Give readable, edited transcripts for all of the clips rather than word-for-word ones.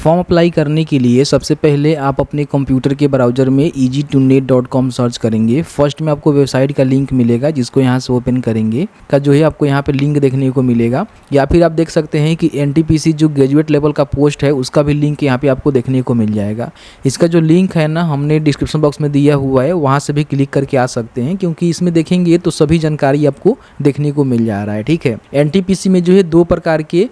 Form apply करने के लिए सबसे पहले आप अपने कंप्यूटर के ब्राउज़र में easytonet.com सर्च करेंगे। फर्स्ट में आपको वेबसाइट का लिंक मिलेगा जिसको यहाँ से ओपन करेंगे का जो है आपको यहाँ पे लिंक देखने को मिलेगा, या फिर आप देख सकते हैं कि NTPC जो ग्रेजुएट लेवल का पोस्ट है उसका भी लिंक यहाँ पे आपको देखने को मिल जाएगा। इसका जो लिंक है ना हमने डिस्क्रिप्शन बॉक्स में दिया हुआ है, वहाँ से भी क्लिक करके आ सकते हैं, क्योंकि इसमें देखेंगे तो सभी जानकारी आपको देखने को मिल जा रहा है। ठीक है, NTPC में जो है 2 प्रकार के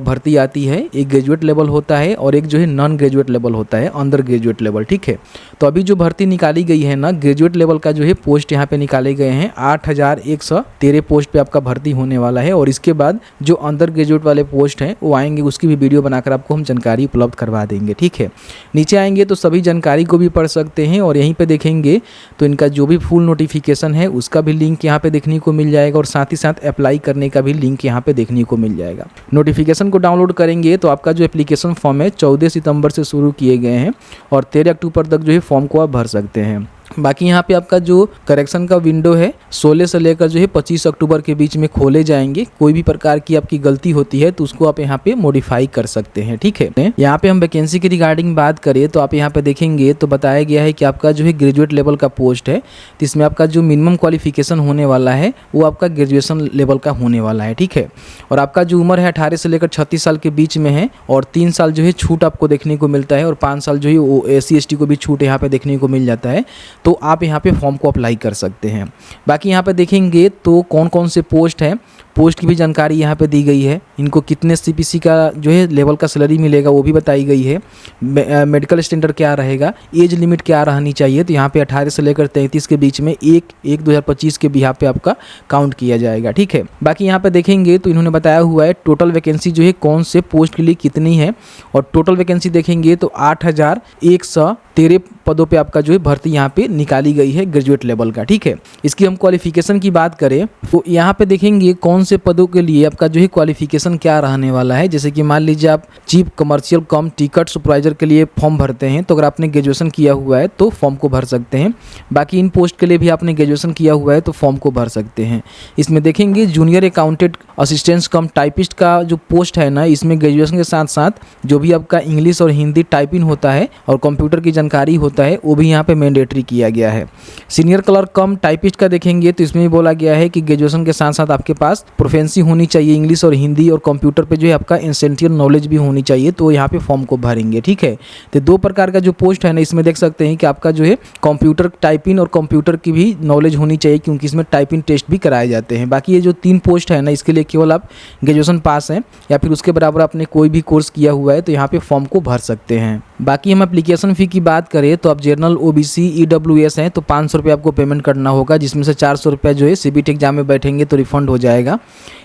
भर्ती आती है, एक ग्रेजुएट लेवल होता है और एक जो है नॉन ग्रेजुएट लेवल होता है, अंडर ग्रेजुएट लेवल। ठीक है, तो अभी जो भर्ती निकाली गई है ना ग्रेजुएट लेवल का जो है पोस्ट यहाँ पे निकाले गए हैं 8113 पोस्ट पे आपका भर्ती होने वाला है, और इसके बाद जो अंडर ग्रेजुएट वाले पोस्ट हैं वो आएंगे, उसकी भी वीडियो बनाकर आपको हम जानकारी उपलब्ध करवा देंगे। ठीक है, नीचे आएंगे तो सभी जानकारी को भी पढ़ सकते हैं, और यहीं पे देखेंगे तो इनका जो भी फुल नोटिफिकेशन है उसका भी लिंक यहाँ पे देखने को मिल जाएगा, और साथ ही साथ अप्लाई करने का भी लिंक यहाँ पे देखने को मिल जाएगा। नोटिफिकेशन को डाउनलोड करेंगे तो आपका जो एप्लीकेशन फॉर्म है 14 सितंबर से शुरू किए गए हैं और 13 अक्टूबर तक जो है फॉर्म को आप भर सकते हैं। बाकी यहाँ पे आपका जो करेक्शन का विंडो है 16 से लेकर जो है 25 अक्टूबर के बीच में खोले जाएंगे। कोई भी प्रकार की आपकी गलती होती है तो उसको आप यहाँ पे मॉडिफाई कर सकते हैं। ठीक है, यहाँ पे हम वैकेंसी की रिगार्डिंग बात करें तो आप यहाँ पे देखेंगे तो बताया गया है कि आपका जो है ग्रेजुएट लेवल का पोस्ट है, तो इसमें आपका जो मिनिमम क्वालिफिकेशन होने वाला है वो आपका ग्रेजुएशन लेवल का होने वाला है। ठीक है, और आपका जो उम्र है 18 से लेकर 36 साल के बीच में है, और 3 साल जो है छूट आपको देखने को मिलता है, और 5 साल जो है SC ST को भी छूट यहाँ पे देखने को मिल जाता है, तो आप यहाँ पे फॉर्म को अप्लाई कर सकते हैं। बाकी यहाँ पे देखेंगे तो कौन कौन से पोस्ट हैं, पोस्ट की भी जानकारी यहाँ पे दी गई है। इनको कितने CPC का जो है लेवल का सैलरी मिलेगा वो भी बताई गई है। मेडिकल स्टैंडर्ड क्या रहेगा, एज लिमिट क्या रहनी चाहिए, तो यहाँ पे 18 से लेकर 33 के बीच में 1/1/2025 के भी यहाँ पे आपका काउंट किया जाएगा। ठीक है, बाकी यहाँ पे देखेंगे तो इन्होंने बताया हुआ है टोटल वैकेंसी जो है कौन से पोस्ट के लिए कितनी है, और टोटल वैकेंसी देखेंगे तो 8113 पदों पे आपका जो है भर्ती यहाँ पे निकाली गई है ग्रेजुएट लेवल का। ठीक है, इसकी हम क्वालिफिकेशन की बात करें तो यहाँ पे देखेंगे कौन से पदों के लिए आपका जो है क्वालिफिकेशन क्या रहने वाला है। जैसे कि मान लीजिए आप चीफ कमर्शियल कम टिकट सुपरवाइजर के लिए फॉर्म भरते हैं, तो अगर आपने ग्रेजुएशन किया हुआ है तो फॉर्म को भर सकते हैं। बाकी इन पोस्ट के लिए भी आपने ग्रेजुएशन किया हुआ है तो फॉर्म को भर सकते हैं। इसमें देखेंगे जूनियर अकाउंटेंट असिस्टेंट कम टाइपिस्ट का जो पोस्ट है ना, इसमें ग्रेजुएशन के साथ साथ जो भी आपका इंग्लिश और हिंदी टाइपिंग होता है और कंप्यूटर की जानकारी होता है वो भी यहाँ पे मैंडेटरी किया गया है। सीनियर क्लर्क कम टाइपिस्ट का देखेंगे तो इसमें भी बोला गया है कि ग्रेजुएशन के साथ साथ आपके पास प्रोफेंसी होनी चाहिए इंग्लिश और हिंदी, और कंप्यूटर पे जो है आपका एसेंशियल नॉलेज भी होनी चाहिए, तो यहाँ पे फॉर्म को भरेंगे। ठीक है, तो 2 प्रकार का जो पोस्ट है ना इसमें देख सकते हैं कि आपका जो है कंप्यूटर टाइपिंग और कंप्यूटर की भी नॉलेज होनी चाहिए, क्योंकि इसमें टाइपिंग टेस्ट भी कराए जाते हैं। बाकी ये जो 3 पोस्ट है ना इसके लिए केवल आप ग्रेजुएशन पास हैं या फिर उसके बराबर आपने कोई भी कोर्स किया हुआ है तो यहाँ पे फॉर्म को भर सकते हैं। बाकी हम एप्लीकेशन फ़ी की बात करें तो आप जनरल OBC EWS हैं तो 500 रुपये आपको पेमेंट करना होगा, जिसमें से 400 रुपये जो है CBT एग्जाम में बैठेंगे तो रिफंड हो जाएगा।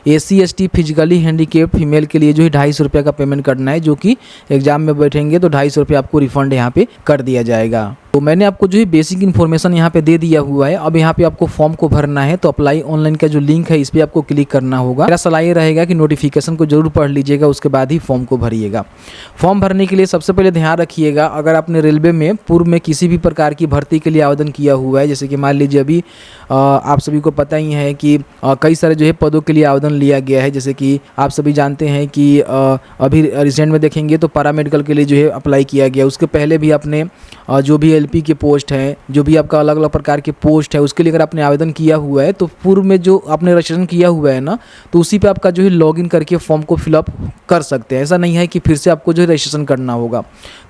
SC ST physically handicap female के लिए जो है 250 रुपये का पेमेंट करना है, जो कि एग्जाम में बैठेंगे तो 250 रुपये आपको रिफंड यहाँ पे कर दिया जाएगा। तो मैंने आपको जो है बेसिक इन्फॉर्मेशन यहाँ पे दे दिया हुआ है। अब यहाँ पे आपको फॉर्म को भरना है, तो अप्लाई ऑनलाइन का जो लिंक है इस पर आपको क्लिक करना होगा। मेरा सलाह ये रहेगा कि नोटिफिकेशन को जरूर पढ़ लीजिएगा, उसके बाद ही फॉर्म को भरिएगा। फॉर्म भरने के लिए सबसे पहले ध्यान रखिएगा, अगर आपने रेलवे में पूर्व में किसी भी प्रकार की भर्ती के लिए आवेदन किया हुआ है, जैसे कि मान लीजिए अभी आप सभी को पता ही है कि कई सारे जो है पदों के लिए आवेदन लिया गया है। जैसे कि आप सभी जानते हैं कि अभी रिसेंट में देखेंगे तो पैरामेडिकल के लिए जो है अप्लाई किया गया। उसके पहले भी आपने जो भी LP के पोस्ट हैं, जो भी आपका अलग अलग प्रकार के पोस्ट है, उसके लिए अगर आपने आवेदन किया हुआ है तो पूर्व में जो आपने रजिस्ट्रेशन किया हुआ है ना, तो उसी पे आपका जो है लॉगिन करके फॉर्म को फिलअप कर सकते हैं। ऐसा नहीं है कि फिर से आपको जो है रजिस्ट्रेशन करना होगा।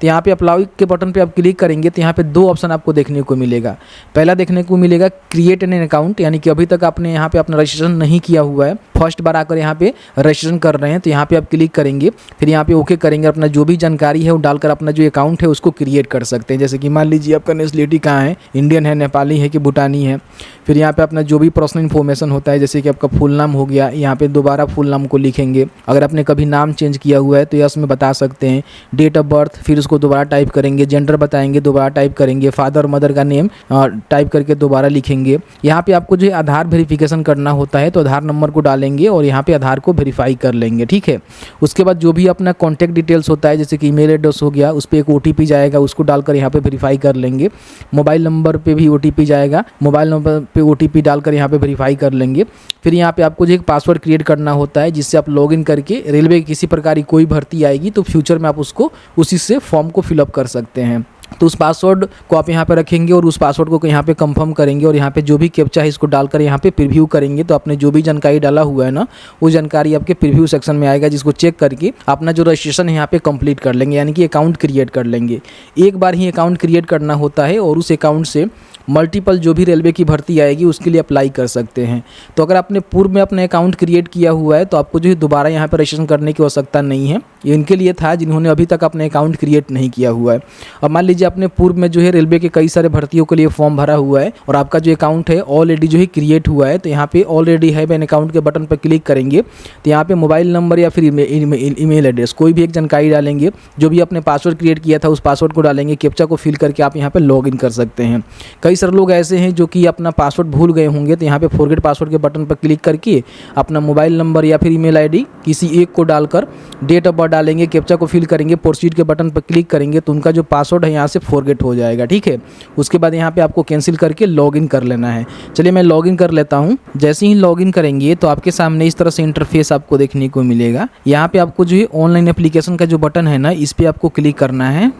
तो यहाँ पे अप्लाई के बटन पे आप क्लिक करेंगे तो यहाँ पे 2 ऑप्शन आपको देखने को मिलेगा। पहला देखने को मिलेगा क्रिएट एन अकाउंट, यानी कि अभी तक आपने यहाँ पे अपना रजिस्ट्रेशन नहीं किया हुआ है, फर्स्ट बार आकर यहाँ पे रजिस्ट्रेशन कर रहे हैं, तो यहाँ पे आप क्लिक करेंगे, फिर यहाँ पे ओके करेंगे, अपना जो भी जानकारी है वो डालकर अपना जो अकाउंट है उसको क्रिएट कर सकते हैं। जैसे कि मान लीजिए आपका नेशनलिटी कहाँ है, इंडियन है, नेपाली है कि भूटानी है। फिर यहाँ पे अपना जो भी पर्सनल इन्फॉर्मेशन होता है, जैसे कि आपका फुल नाम हो गया, यहाँ पे दोबारा फुल नाम को लिखेंगे। अगर आपने कभी नाम चेंज किया हुआ है तो यस में बता सकते हैं। डेट ऑफ बर्थ फिर उसको दोबारा टाइप करेंगे, जेंडर बताएंगे, दोबारा टाइप करेंगे, फादर मदर का नेम टाइप करके दोबारा लिखेंगे। यहाँ पे आपको जो है आधार वेरिफिकेशन करना होता है, तो आधार नंबर को डालेंगे और यहाँ पे आधार को वेरीफाई कर लेंगे। ठीक है, उसके बाद जो भी अपना कॉन्टैक्ट डिटेल्स होता है, जैसे कि ईमेल एड्रेस हो गया, उस पर एक OTP जाएगा, उसको डालकर यहाँ पे वेरीफाई कर कर लेंगे। मोबाइल नंबर पे भी OTP जाएगा, मोबाइल नंबर पे OTP डालकर यहाँ पे वेरीफाई कर लेंगे। फिर यहाँ पे आपको जो एक पासवर्ड क्रिएट करना होता है, जिससे आप लॉगिन करके रेलवे की किसी प्रकार की कोई भर्ती आएगी तो फ्यूचर में आप उसको उसी से फॉर्म को फिलअप कर सकते हैं। तो उस पासवर्ड को आप यहाँ पे रखेंगे और उस पासवर्ड को यहाँ पे कंफर्म करेंगे और यहाँ पे जो भी कैप्चा है इसको डालकर यहाँ पे प्रीव्यू करेंगे। तो आपने जो भी जानकारी डाला हुआ है ना, वो जानकारी आपके प्रीव्यू सेक्शन में आएगा, जिसको चेक करके अपना जो रजिस्ट्रेशन है यहाँ पे कंप्लीट कर लेंगे, यानी कि अकाउंट क्रिएट कर लेंगे। एक बार ही अकाउंट क्रिएट करना होता है और उस अकाउंट से मल्टीपल जो भी रेलवे की भर्ती आएगी उसके लिए अप्लाई कर सकते हैं। तो अगर आपने पूर्व में अपने अकाउंट क्रिएट किया हुआ है तो आपको जो है दोबारा यहाँ पर रजिस्ट्रेशन करने की आवश्यकता नहीं है। ये इनके लिए था जिन्होंने अभी तक अपने अकाउंट क्रिएट नहीं किया हुआ है। अब मान लीजिए आपने पूर्व में जो है रेलवे के कई सारे भर्तियों के लिए फॉर्म भरा हुआ है और आपका जो अकाउंट है ऑलरेडी जो है क्रिएट हुआ है, तो यहाँ पे ऑलरेडी हैव एन अकाउंट के बटन पर क्लिक करेंगे तो यहाँ पे मोबाइल नंबर या फिर ईमेल एड्रेस कोई भी एक जानकारी डालेंगे, जो भी आपने पासवर्ड क्रिएट किया था उस पासवर्ड को डालेंगे, कैप्चा को फिल करके आप यहाँ पे लॉग इन कर सकते हैं। कई सारे लोग ऐसे हैं जो कि अपना पासवर्ड भूल गए होंगे, तो यहाँ पे फॉरगेट पासवर्ड के बटन पर क्लिक करके अपना मोबाइल नंबर या फिर ईमेल आईडी किसी एक को डालकर डेट ऑफ बर्थ डालेंगे, कैप्चा को फिल करेंगे, प्रोसीड के बटन पर क्लिक करेंगे तो उनका जो पासवर्ड है यहाँ से फॉरगेट हो जाएगा। ठीक है, उसके बाद यहाँ पे आपको कैंसिल करके लॉगिन कर लेना है। चलिए मैं लॉगिन कर लेता हूँ। जैसे ही लॉगिन करेंगे तो आपके सामने इस तरह से इंटरफेस आपको देखने को मिलेगा। यहाँ पे आपको जो है ऑनलाइन एप्लीकेशन का जो बटन है ना, इस पर आपको क्लिक करना है।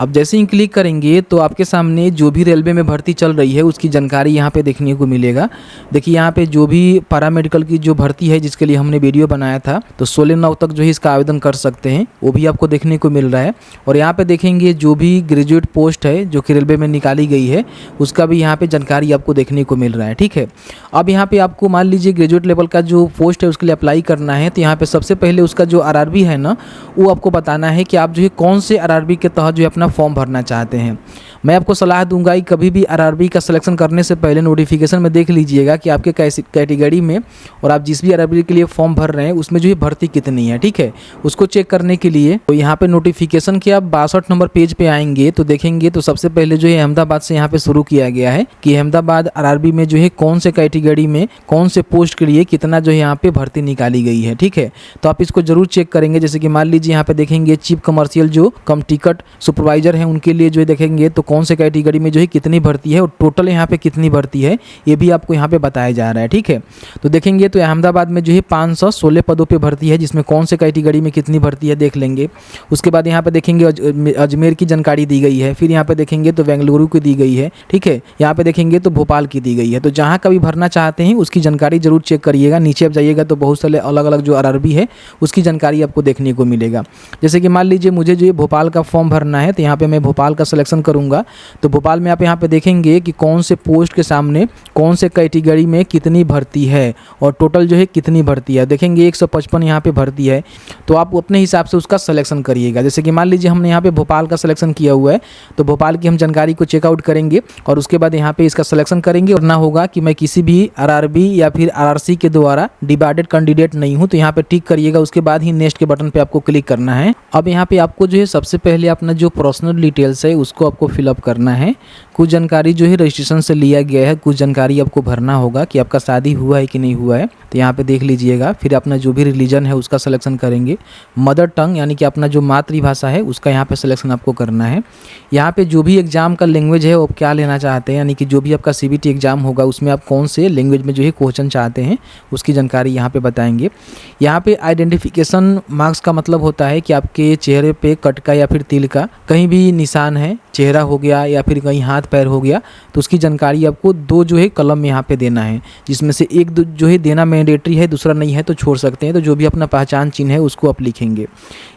अब जैसे ही क्लिक करेंगे तो आपके सामने जो भी रेलवे में भर्ती चल रही है उसकी जानकारी यहाँ पे देखने को मिलेगा। देखिए यहाँ पे जो भी पैरामेडिकल की जो भर्ती है जिसके लिए हमने वीडियो बनाया था, तो 16/9 तक जो है इसका आवेदन कर सकते हैं, वो भी आपको देखने को मिल रहा है। और यहाँ पे देखेंगे जो भी ग्रेजुएट पोस्ट है जो कि रेलवे में निकाली गई है उसका भी यहाँ पे जानकारी आपको देखने को मिल रहा है। ठीक है, अब यहाँ पे आपको मान लीजिए ग्रेजुएट लेवल का जो पोस्ट है उसके लिए अप्लाई करना है, तो यहाँ पे सबसे पहले उसका जो RRB है ना, वो आपको बताना है कि आप जो है कौन से RRB के तहत जो है अपना फॉर्म भरना चाहते हैं। मैं आपको सलाह दूंगा कि कभी भी RRB का सिलेक्शन करने से पहले नोटिफिकेशन में देख लीजिएगा कि आपके कैटेगरी में और आप जिस भी RRB के लिए फॉर्म भर रहे हैं उसमें जो है भर्ती कितनी है। ठीक है, उसको चेक करने के लिए तो यहाँ पे नोटिफिकेशन के आप 62 नंबर पेज पे आएंगे तो देखेंगे तो सबसे पहले जो है अहमदाबाद से यहाँ पे शुरू किया गया है कि अहमदाबाद RRB में जो है कौन से कैटेगरी में कौन से पोस्ट के लिए कितना जो है यहाँ पे भर्ती निकाली गई है। ठीक है, तो आप इसको जरूर चेक करेंगे। जैसे कि मान लीजिए यहाँ पे देखेंगे चीफ कमर्शियल जो कम टिकट सुपरवाइजर है उनके लिए जो है देखेंगे तो कौन से कैटेगरी में जो है कितनी भर्ती है और टोटल यहाँ पे कितनी भर्ती है ये भी आपको यहाँ पे बताया जा रहा है। ठीक है, तो देखेंगे तो अहमदाबाद में जो है 516 पदों पे भर्ती है, जिसमें कौन से कैटेगरी में कितनी भर्ती है देख लेंगे। उसके बाद यहाँ पे देखेंगे अजमेर की जानकारी दी गई है, फिर यहाँ पे देखेंगे तो बेंगलुरु की दी गई है। ठीक है, यहाँ पे देखेंगे तो भोपाल की दी गई है। तो जहाँ कभी भरना चाहते हैं उसकी जानकारी जरूर चेक करिएगा। नीचे आप जाइएगा तो बहुत सारे अलग अलग जो RRB है उसकी जानकारी आपको देखने को मिलेगा। जैसे कि मान लीजिए मुझे जो भोपाल का फॉर्म भरना है तो यहाँ पे मैं भोपाल का सिलेक्शन करूंगा, तो भोपाल में आप यहाँ पे देखेंगे कि कौन से पोस्ट के सामने कौन से कैटेगरी में कितनी भर्ती है और टोटल जो है कितनी भर्ती है। देखेंगे 155 यहाँ पे भर्ती है, तो आप अपने हिसाब से उसका सिलेक्शन करिएगा। जैसे कि मान लीजिए हमने यहाँ पे भोपाल का सिलेक्शन किया हुआ है तो भोपाल की हम जानकारी को चेकआउट करेंगे और उसके बाद यहाँ पे इसका सिलेक्शन करेंगे। करना होगा कि मैं किसी भी RRB या फिर RRC के द्वारा डिवाइडेड कैंडिडेट नहीं हूँ, तो यहाँ पे टिक करिएगा। उसके बाद ही नेक्स्ट के बटन पे आपको क्लिक करना है। अब यहाँ पे आपको जो है सबसे पहले अपना जो पर्सनल डिटेल्स है उसको आपको फिलअप करना है। कुछ जानकारी जो है रजिस्ट्रेशन से लिया गया है, कुछ जानकारी आपको भरना होगा कि आपका शादी हुआ है कि नहीं हुआ है, तो यहाँ पे देख लीजिएगा। फिर अपना जो भी रिलीजन है उसका सिलेक्शन करेंगे। मदर टंग यानी कि अपना जो मातृभाषा है उसका यहाँ पे सिलेक्शन आपको करना है। यहाँ पे जो भी एग्जाम का लैंग्वेज है वो आप क्या लेना चाहते हैं, यानी कि जो भी आपका CBT एग्जाम होगा उसमें आप कौन से लैंग्वेज में जो है क्वेश्चन चाहते हैं उसकी जानकारी यहाँ पे बताएंगे। यहाँ पे आइडेंटिफिकेशन मार्क्स का मतलब होता है कि आपके चेहरे पे कट का या फिर तिल का कहीं भी निशान है, चेहरा हो गया या फिर कहीं हाथ पैर हो गया, तो उसकी जानकारी आपको 2 जो है कलम में यहाँ पे देना है, जिसमें से एक जो है देना मैंडेटरी है, दूसरा नहीं है तो छोड़ सकते हैं। तो जो भी अपना पहचान चिन्ह है उसको आप लिखेंगे।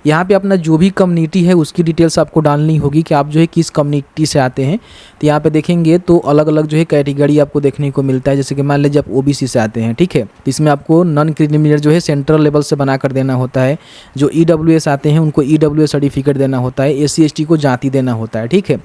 यहाँ पे अपना जो भी कम्युनिटी है उसकी डिटेल्स आपको डालनी होगी कि आप जो है किस कम्युनिटी से आते हैं। तो यहाँ पे देखेंगे तो अलग अलग जो है कैटेगरी आपको देखने को मिलता है। जैसे कि मान लीजिए आप OBC से आते हैं, ठीक है, इसमें आपको नॉन क्रिमिनल जो है सेंट्रल लेवल से बना कर देना होता है। जो EWS आते हैं उनको EWS सर्टिफिकेट देना होता है। SC ST को जाति देना होता है। ठीक है,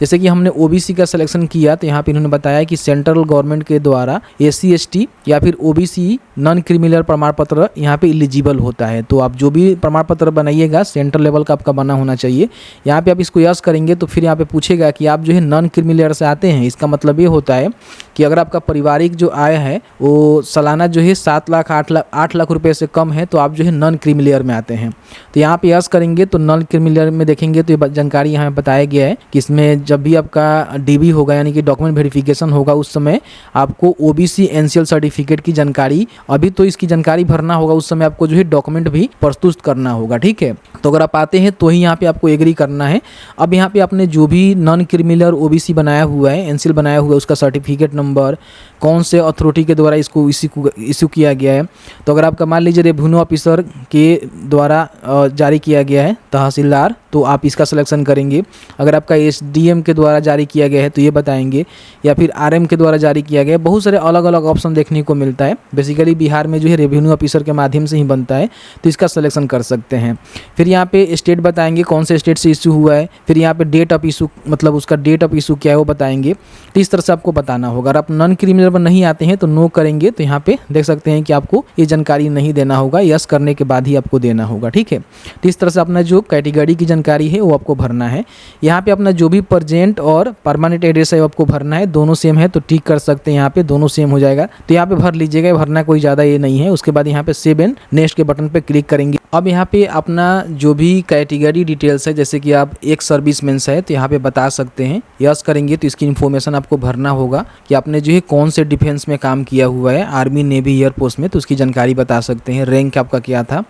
जैसे कि हमने OBC का सिलेक्शन किया तो यहाँ पे इन्होंने बताया कि सेंट्रल गवर्नमेंट के द्वारा SC ST या फिर OBC नॉन क्रिमिनल प्रमाण पत्र यहाँ पे एलिजिबल होता है। तो आप जो भी प्रमाण पत्र बनाइएगा सेंट्रल लेवल का आपका बना होना चाहिए। यहाँ पे आप इसको यस करेंगे तो फिर यहाँ पे पूछेगा कि आप जो है नॉन क्रिमिनल से आते हैं। इसका मतलब ये होता है कि अगर आपका पारिवारिक जो आय है वो सालाना जो है 7 लाख 8 लाख रुपए से कम है तो आप जो है नॉन क्रिमिनल में आते हैं। तो यहाँ पे यस करेंगे तो नॉन क्रिमिनल में देखेंगे तो ये जानकारी यहाँ बताया गया है कि इसमें इसमें जब भी आपका डीबी होगा यानी कि डॉक्यूमेंट वेरिफिकेशन होगा उस समय आपको ओबीसी एनसीएल सर्टिफिकेट की जानकारी, अभी तो इसकी जानकारी भरना होगा, उस समय आपको जो है डॉक्यूमेंट भी प्रस्तुत करना होगा, ठीक है। तो अगर आप आते हैं तो ही यहाँ पे आपको एग्री करना है। अब यहाँ पे आपने जो भी नॉन क्रिमिनल ओबीसी बनाया हुआ है, एनसीएल बनाया हुआ है, उसका सर्टिफिकेट नंबर कौन से अथॉरिटी के द्वारा इसको इशू किया गया है। तो अगर आपका मान लीजिए रेवेन्यू ऑफिसर के द्वारा जारी किया गया है, तहसीलदार, तो आप इसका सिलेक्शन करेंगे। अगर आपका एसडीएम के द्वारा जारी किया गया है तो ये बताएंगे, या फिर आरएम के द्वारा जारी किया गया है। बहुत सारे अलग अलग ऑप्शन देखने को मिलता है। बेसिकली बिहार में जो है रेवेन्यू ऑफिसर के माध्यम से ही बनता है, तो इसका सिलेक्शन कर सकते हैं। फिर यहाँ पे स्टेट बताएंगे कौन से स्टेट से इशू हुआ है। फिर यहाँ पे डेट ऑफ इशू, मतलब उसका डेट ऑफ इशू क्या है वो बताएंगे। तो इस तरह से आपको बताना होगा। अगर आप नॉन क्रिमिनल पर नहीं आते हैं तो नो करेंगे, तो यहाँ पे देख सकते हैं कि आपको ये जानकारी नहीं देना होगा, यस करने के बाद ही आपको देना होगा, ठीक है। तो इस तरह से अपना जो कैटेगरी की जानकारी है वो आपको भरना है। यहाँ पे अपना जो भी प्रेजेंट और परमानेंट एड्रेस है वो आपको भरना है। दोनों सेम है तो टिक कर सकते हैं, यहाँ पे दोनों सेम हो जाएगा तो यहाँ पे भर लीजिएगा। भरना कोई ज़्यादा ये नहीं है। उसके बाद यहाँ पे सेव एंड नेक्स्ट के बटन पे क्लिक करेंगे। अब यहाँ पे अपना जो भी कैटेगरी डिटेल्स है, जैसे कि आप एक सर्विसमैन है तो यहाँ पे बता सकते हैं, यस करेंगे तो इसकी इन्फॉर्मेशन आपको भरना होगा कि आपने जो है कौन से डिफेंस में काम किया हुआ है, आर्मी, नेवी, एयरफोर्स में, तो उसकी जानकारी बता सकते हैं। रैंक आपका क्या था,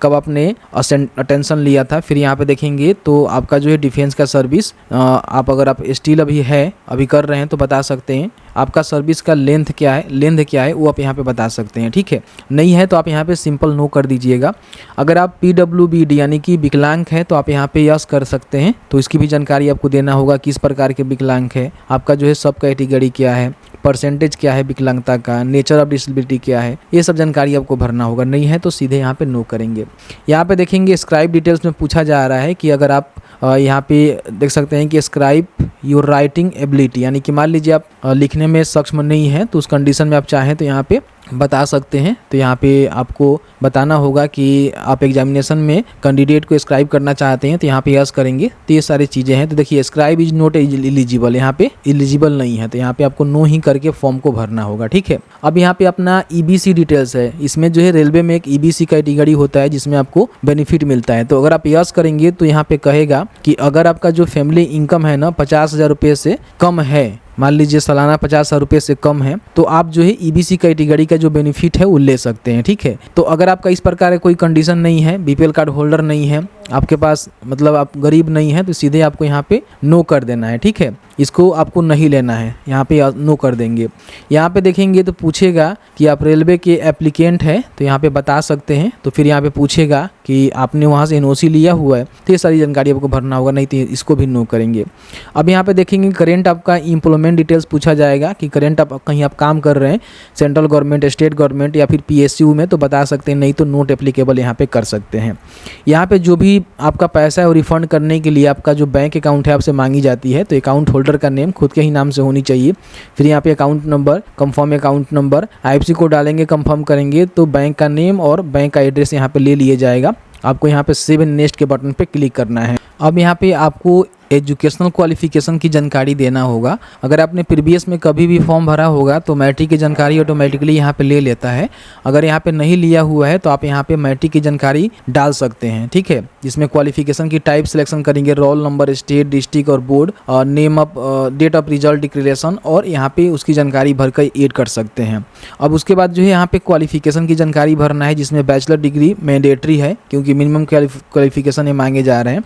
कब आपने अटेंशन लिया था। फिर यहाँ पे देखेंगे तो आपका जो है डिफेंस का सर्विस, आप अगर आप स्टील अभी कर रहे हैं तो बता सकते हैं। आपका सर्विस का लेंथ क्या है वो आप यहाँ पे बता सकते हैं, ठीक है। नहीं है तो आप यहाँ पे सिंपल नो कर दीजिएगा। अगर आप PWBD यानी कि विकलांग है तो आप यहाँ पे यस कर सकते हैं। तो इसकी भी जानकारी आपको देना होगा, किस प्रकार के विकलांग है, आपका जो है सब कैटेगरी क्या है, परसेंटेज क्या है विकलांगता का, नेचर ऑफ डिसेबिलिटी क्या है, ये सब जानकारी आपको भरना होगा। नहीं है तो सीधे यहाँ पे नो करेंगे। यहाँ पे देखेंगे स्क्राइब डिटेल्स में पूछा जा रहा है कि अगर आप यहाँ पे देख सकते हैं कि स्क्राइब योर राइटिंग एबिलिटी, यानी कि मान लीजिए आप लिखने में सक्षम नहीं है तो उस कंडीशन में आप चाहें तो यहाँ पे बता सकते हैं। तो यहाँ पे आपको बताना होगा कि आप एग्जामिनेशन में कैंडिडेट को स्क्राइब करना चाहते हैं तो यहाँ पे यस करेंगे। तो ये सारी चीज़ें हैं। तो देखिए स्क्राइब इज नॉट एलिजिबल, यहाँ पे एलिजिबल नहीं है, तो यहाँ पे आपको नो ही करके फॉर्म को भरना होगा, ठीक है। अब यहाँ पे अपना EBC डिटेल्स है। इसमें जो है रेलवे में एक EBC कैटेगरी होता है जिसमें आपको बेनिफिट मिलता है। तो अगर आप यस करेंगे तो यहाँ पे कहेगा कि अगर आपका जो फैमिली इनकम है ना 50,000 रुपये से कम है, मान लीजिए सालाना 50,000 रुपये से कम है, तो आप जो है EBC कैटेगरी का जो बेनिफिट है वो ले सकते हैं, ठीक है। तो अगर आपका इस प्रकार कोई कंडीशन नहीं है, BPL कार्ड होल्डर नहीं है आपके पास, मतलब आप गरीब नहीं है, तो सीधे आपको यहाँ पे नो कर देना है, ठीक है। इसको आपको नहीं लेना है, यहाँ पे नो कर देंगे। यहाँ पे देखेंगे तो पूछेगा कि आप रेलवे के एप्लीकेंट है, तो यहाँ पे बता सकते हैं। तो फिर यहाँ पे पूछेगा कि आपने वहाँ से NOC लिया हुआ है, तो ये सारी जानकारी आपको भरना होगा, नहीं तो इसको भी नो करेंगे। अब यहाँ पे देखेंगे करेंट आपका एम्प्लॉयमेंट डिटेल्स पूछा जाएगा कि करेंट आप कहीं आप काम कर रहे हैं सेंट्रल गवर्नमेंट, स्टेट गवर्नमेंट या फिर PSU में, तो बता सकते हैं, नहीं तो नोट एप्लीकेबल यहाँ पे कर सकते हैं। यहाँ पे जो भी आपका पैसा है वो रिफंड करने के लिए आपका जो बैंक अकाउंट है आपसे मांगी जाती है, तो अकाउंट होल्डर का नेम खुद के ही नाम से होनी चाहिए। फिर यहाँ पे account number, confirm account number, IFSC code डालेंगे, कंफर्म करेंगे तो बैंक का नेम और बैंक का एड्रेस यहाँ पे ले लिया जाएगा। आपको यहाँ पे सेव एंड नेक्स्ट के बटन पे क्लिक करना है। अब यहाँ पे आपको एजुकेशनल क्वालिफिकेशन की जानकारी देना होगा। अगर आपने प्रीवियस में कभी भी फॉर्म भरा होगा तो मैट्रिक की जानकारी ऑटोमेटिकली यहाँ पे ले लेता है। अगर यहाँ पे नहीं लिया हुआ है तो आप यहाँ पे मैट्रिक की जानकारी डाल सकते हैं, ठीक है। जिसमें क्वालिफिकेशन की टाइप सिलेक्शन करेंगे, रोल नंबर, स्टेट, डिस्ट्रिक्ट और board, name of, date of result declaration, और यहाँ पे उसकी जानकारी भर कर ऐड कर सकते हैं। अब उसके बाद जो है यहाँ पे क्वालिफिकेशन की जानकारी भरना है, जिसमें बैचलर डिग्री मैंडेटरी है क्योंकि मिनिमम क्वालिफिकेशन मांगे जा रहे हैं।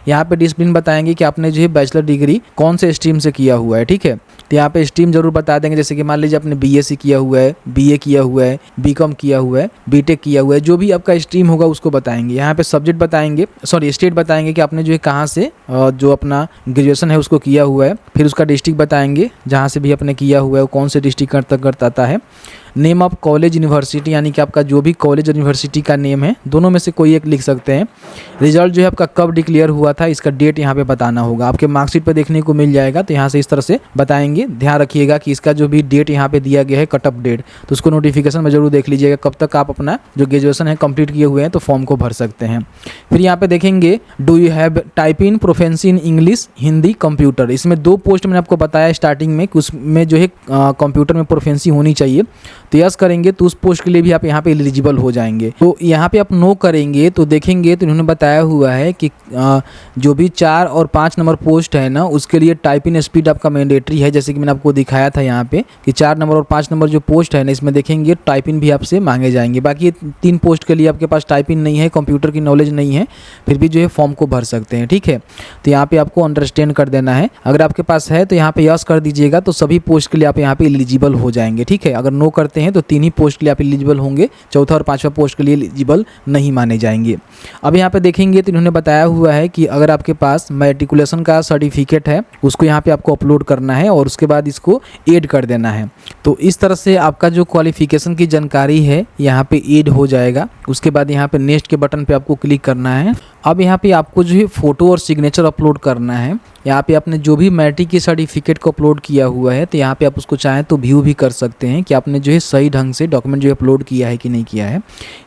यहाँ पे डिसिप्लिन बताएंगे कि आपने जो है बैचलर डिग्री कौन से स्ट्रीम से किया हुआ है, ठीक है। तो यहाँ पे स्ट्रीम जरूर बता देंगे, जैसे कि मान लीजिए आपने BSc किया हुआ है, BA किया हुआ है, BCom किया हुआ है, BTech किया हुआ है, जो भी आपका स्ट्रीम होगा उसको बताएंगे। यहाँ पे सब्जेक्ट बताएंगे, स्टेट बताएंगे कि आपने जो है कहाँ से जो अपना ग्रेजुएशन है उसको किया हुआ है। फिर उसका डिस्ट्रिक्ट बताएंगे जहाँ से भी आपने किया हुआ है, कौन से डिस्ट्रिक्ट अंतर्गत आता है। नेम ऑफ कॉलेज यूनिवर्सिटी, यानी कि आपका जो भी कॉलेज और यूनिवर्सिटी का नेम है, दोनों में से कोई एक लिख सकते हैं। रिजल्ट जो है आपका कब डिक्लेयर हुआ था, इसका डेट यहाँ पे बताना होगा। आपके मार्कशीट पे देखने को मिल जाएगा, तो यहाँ से इस तरह से बताएंगे। ध्यान रखिएगा कि इसका जो भी डेट यहाँ पे दिया गया है, कट ऑफ डेट, तो उसको नोटिफिकेशन में जरूर देख लीजिएगा कब तक आप अपना जो ग्रेजुएशन है कंप्लीट किए हुए हैं, तो फॉर्म को भर सकते हैं। फिर यहाँ पे देखेंगे do you have typing proficiency in English, Hindi, computer. इसमें 2 पोस्ट मैंने आपको बताया स्टार्टिंग में कि उसमें जो है कंप्यूटर में प्रोफेंसी होनी चाहिए। तो यस करेंगे तो उस पोस्ट के लिए भी आप यहाँ पे एलिजिबल हो जाएंगे। तो यहाँ पे आप नो करेंगे तो देखेंगे तो इन्होंने बताया हुआ है कि जो भी 4 और 5 नंबर पोस्ट है ना, उसके लिए टाइपिंग स्पीड आपका मैंडेटरी है। जैसे कि मैंने आपको दिखाया था यहाँ पे कि 4 नंबर और 5 नंबर जो पोस्ट है ना, इसमें देखेंगे टाइपिंग भी आपसे मांगे जाएंगे। बाकी ये 3 पोस्ट के लिए आपके पास टाइपिंग नहीं है, कंप्यूटर की नॉलेज नहीं है, फिर भी जो है फॉर्म को भर सकते हैं। ठीक है, तो यहाँ पे आपको अंडरस्टैंड कर देना है। अगर आपके पास है तो यहाँ पे यस कर दीजिएगा, तो सभी पोस्ट के लिए आप यहाँ पे एलिजिबल हो जाएंगे। ठीक है, अगर नो करते हैं तो 3 ही पोस्ट के लिए आप एलिजिबल होंगे, चौथा और 5वां पोस्ट के लिए एलिजिबल नहीं माने जाएंगे। अब यहाँ पे देखेंगे तो इन्होंने बताया हुआ है कि अगर आपके पास मैट्रिकुलेशन का सर्टिफिकेट है, उसको यहाँ पे आपको अपलोड करना है और उसके बाद इसको ऐड कर देना है। तो इस तरह से आपका जो क्वालिफिकेशन की जानकारी है यहाँ पे ऐड हो जाएगा। उसके बाद यहाँ पे नेक्स्ट के बटन पे आपको क्लिक करना है। अब यहाँ पे आपको जो है फ़ोटो और सिग्नेचर अपलोड करना है। यहाँ पे आपने जो भी मैट्रिक की सर्टिफिकेट को अपलोड किया हुआ है, तो यहाँ पे आप उसको चाहें तो व्यू भी कर सकते हैं कि आपने जो है सही ढंग से डॉक्यूमेंट जो अपलोड किया है कि नहीं किया है।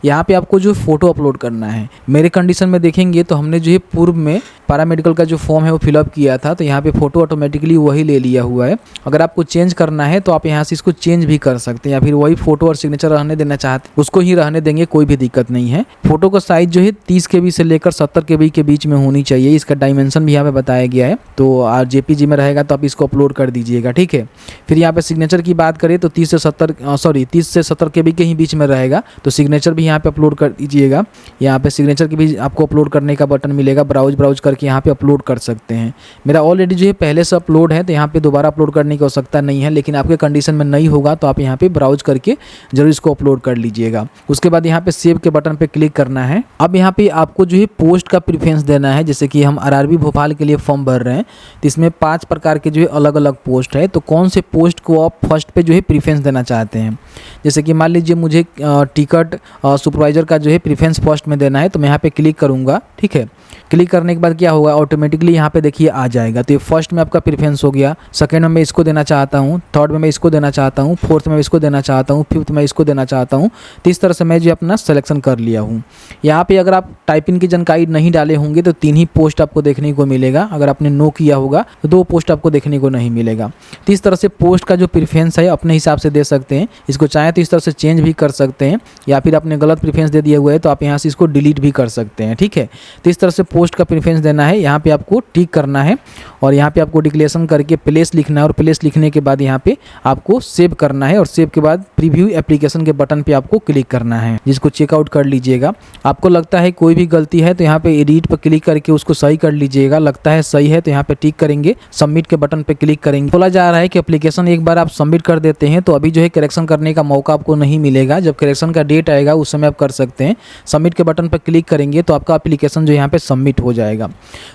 यहाँ पे आपको जो फ़ोटो अपलोड करना है। मेरे कंडीशन में देखेंगे तो हमने जो है पूर्व में पैरामेडिकल का जो फॉर्म है वो फिलअप किया था, तो यहाँ पे फ़ोटो ऑटोमेटिकली वही ले लिया हुआ है। अगर आपको चेंज करना है तो आप यहाँ से इसको चेंज भी कर सकते हैं, या फिर वही फ़ोटो और सिग्नेचर रहने देना चाहते हैं उसको ही रहने देंगे, कोई भी दिक्कत नहीं है। फ़ोटो का साइज़ जो है 30 KB से लेकर 70 KB के बीच में होनी चाहिए। इसका डायमेंशन भी यहाँ पे बताया गया है, तो JPG में रहेगा तो आप इसको अपलोड कर दीजिएगा। ठीक है, फिर यहाँ पे सिग्नेचर की बात करें तो 30 से 70 KB के ही बीच में रहेगा, तो सिग्नेचर भी यहाँ पे अपलोड कर दीजिएगा। यहाँ पे सिग्नेचर की भी आपको अपलोड करने का बटन मिलेगा, ब्राउज करके यहाँ पे अपलोड कर सकते हैं। मेरा ऑलरेडी जो है पहले से अपलोड है, तो यहाँ पे दोबारा अपलोड करने की आवश्यकता नहीं है, लेकिन आपके कंडीशन में नहीं होगा तो आप यहाँ पे ब्राउज करके जरूर इसको अपलोड कर लीजिएगा। उसके बाद यहाँ पे सेव के बटन पे क्लिक करना है। अब यहाँ पे आपको जो है पोस्ट का प्रेफरेंस देना है। जैसे कि हम RRB भोपाल के लिए फॉर्म भर रहे हैं, तो इसमें 5 प्रकार के जो है अलग अलग पोस्ट है, तो कौन से पोस्ट को आप फर्स्ट पे जो है प्रेफरेंस देना चाहते हैं। जैसे कि मान लीजिए मुझे टिकट सुपरवाइजर का जो है प्रेफरेंस फर्स्ट में देना है, तो मैं यहाँ पे क्लिक करूँगा। ठीक है, क्लिक करने के बाद क्या होगा, ऑटोमेटिकली यहाँ पे देखिए आ जाएगा। तो ये फर्स्ट में आपका प्रेफरेंस हो गया, सेकंड में मैं इसको देना चाहता हूँ, थर्ड में मैं इसको देना चाहता हूँ, फोर्थ में इसको देना चाहता हूँ, फिफ्थ में इसको देना चाहता हूँ। तो इस तरह से मैं जो अपना सिलेक्शन कर लिया हूँ। यहाँ पे अगर आप टाइपिंग की जानकारी नहीं डाले होंगे तो 3 ही पोस्ट आपको देखने को मिलेगा। अगर आपने नो किया होगा तो 2 पोस्ट आपको देखने को नहीं मिलेगा। तो इस तरह से पोस्ट का जो प्रेफरेंस है अपने हिसाब से दे सकते हैं। इसको चाहें तो इस तरह से चेंज भी कर सकते हैं, या फिर आपने गलत प्रेफरेंस दे दिया हुआ है तो आप यहाँ से इसको डिलीट भी कर सकते हैं। ठीक है, तो इस तरह से पोस्ट का प्रेफरेंस देना है। यहाँ पे आपको टिक करना है और यहाँ पे आपको डिक्लेरेशन करके प्लेस लिखना है, और प्लेस लिखने के बाद यहाँ पे आपको सेव करना है, और सेव के बाद प्रीव्यू एप्लीकेशन के बटन पे आपको क्लिक करना है, जिसको चेकआउट कर लीजिएगा। आपको लगता है कोई भी गलती है तो यहाँ पे एडिट पर क्लिक करके उसको सही कर लीजिएगा। लगता है सही है तो यहाँ पे टिक करेंगे, सबमिट के बटन पे क्लिक करेंगे। बोला जा रहा है कि एप्लीकेशन एक बार आप सबमिट कर देते हैं तो अभी जो है करेक्शन करने का मौका आपको नहीं मिलेगा। जब करेक्शन का डेट आएगा उस समय आप कर सकते हैं। सबमिट के बटन पर क्लिक करेंगे तो आपका एप्लीकेशन जो यहाँ पे सबमिट हो जाएगा।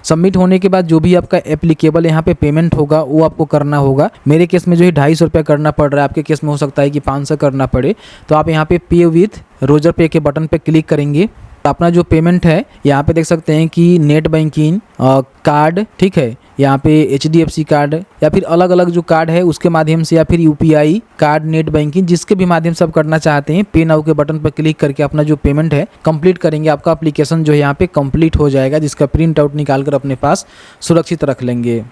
सबमिट होने के बाद जो भी आपका एप्लीकेबल यहाँ पे पेमेंट होगा वो आपको करना होगा। मेरे केस में जो है 250 रुपये करना पड़ रहा है, आपके केस में हो सकता है कि 500 करना पड़े। तो आप यहाँ पे पे विथ रोजर पे के बटन पे क्लिक करेंगे। अपना जो पेमेंट है यहाँ पे देख सकते हैं कि नेट बैंकिंग कार्ड, ठीक है, यहाँ पे HDFC कार्ड या फिर अलग अलग जो कार्ड है उसके माध्यम से, या फिर UPI कार्ड, नेट बैंकिंग, जिसके भी माध्यम से आप करना चाहते हैं, पे नाउ के बटन पर क्लिक करके अपना जो पेमेंट है कंप्लीट करेंगे। आपका एप्लीकेशन जो है यहाँ पे कंप्लीट हो जाएगा, जिसका प्रिंट आउट निकाल कर अपने पास सुरक्षित रख लेंगे।